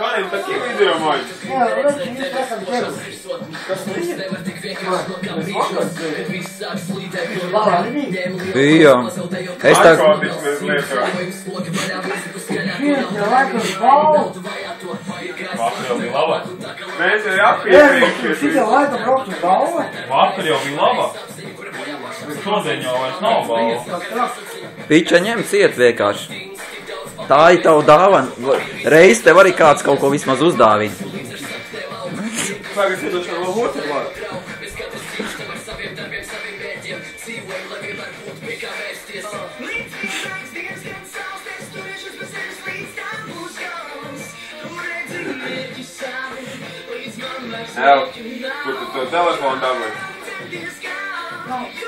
Karim, taki video maģis. Jā, redz, viņš esam ķeruši. Kas tu ir? Bija. Es tā... Narkotikas mēs liekam. Šīs jau laikam balvu. Vakar jau bija laba. Mēs jau apiekrījušies. Šīs jau laikam braukt uz balvu. Vakar jau bija laba. Šodien jau vairs nav balva. Piča ņem ciet vienkārši. Tā ir tavu dāvana. Reiz tev arī kāds kaut ko vismaz uzdāvina. Tagad iedošu vēl otru vārdu. Jā, kur tu to telefonu dabūji?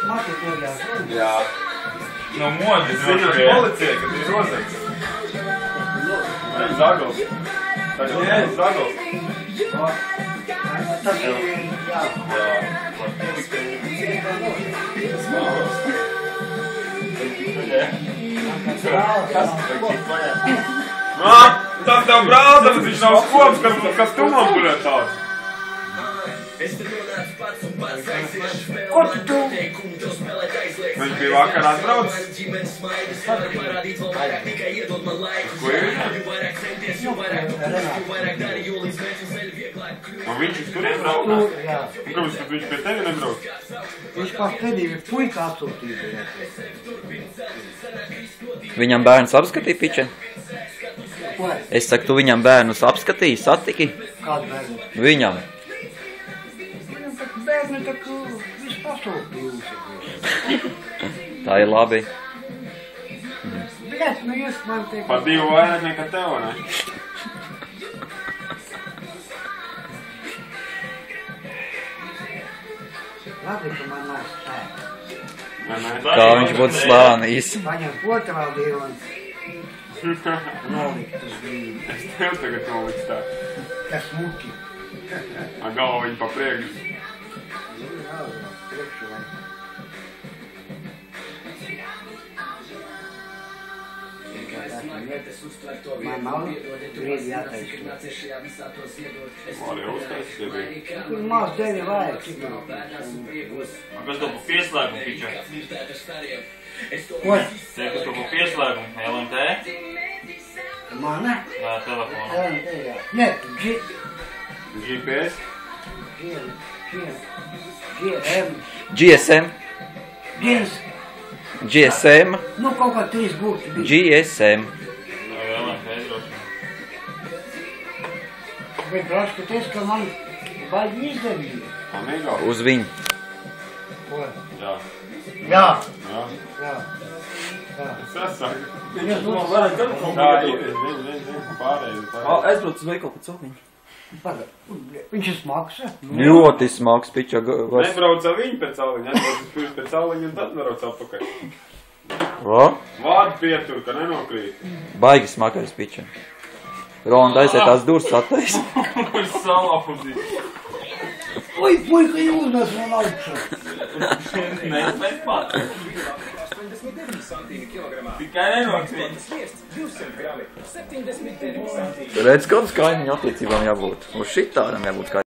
Mati tev Jā. No moģis Ziņoš policija, kad ir rozaks. Vai Zagals? Tagad jā, Zagals. Tas ir, jā. Tas tev brālis, viņš nav skops, kas tu man gulēt tāds. Ko tu? Viņš bija vakar atbraucis. Ko ir? Un viņš uz turien brauc? Jā. Kāpēc tad viņš pie tevi nebrauc? Viņš pats pēdīgi puika atsūtīja. Viņam bērns apskatīja, Piča? Ko? Es saku, tu viņam bērnus apskatīji, satiki? Kādu bērnu? Viņam. Bērni taču viss pasūtījuši. Tā ir labi. Bļet, nu jūs man teikt. Pat divu vairāk nekā tev, ne? Labi, ka man nav spēka. Kā viņš būtu slānījis. Paņem otrā divu un nolikt uz brīdi. Es tev tagad noliks tā. Tas muki. Ar galvu viņu pa priekšu. Jā, priekšu vai. Man nav brīdi jāteikt. Arī uztaisīt, ja bija. Kur mās devi vajag, cik man. Kas to pa pieslēgumu, Piča? Ko? Tev, kas to pa pieslēgumu? LMT? Mana? Jā, telefonu. LMT, jā. Nē, GPS? GSM. GSM. Nu, kaut kā 3 būtu. GSM. LMT droši. Bet raškoties, ka man baigi izdevīja. Amigā? Uz viņu. Ko? Jā. Jā. Jā. Jā. Jā. Es sasaku. Viņas būtu Tā ir, pārējais. Aizbrauc uz veikalu pēc saviņu. Paga, viņš ir smaksa. Ļoti smags, Piča. Nebrauc ar viņu pēc aliņa, atbrauc pēc aliņa un tad brauc atpakaļ. Vārdu pietur, ka nenokrīt. Baigi smagais, Piča. Ronda aiziet tās durvis attaisa. Kur salapudīt? Oi, puika, jūdas man augšā. Nespēc pat. Tikai nenokrīt. Redz, kādas kaimiņu attiecībām jābūt. Uz šitādam jābūt kaimiņu.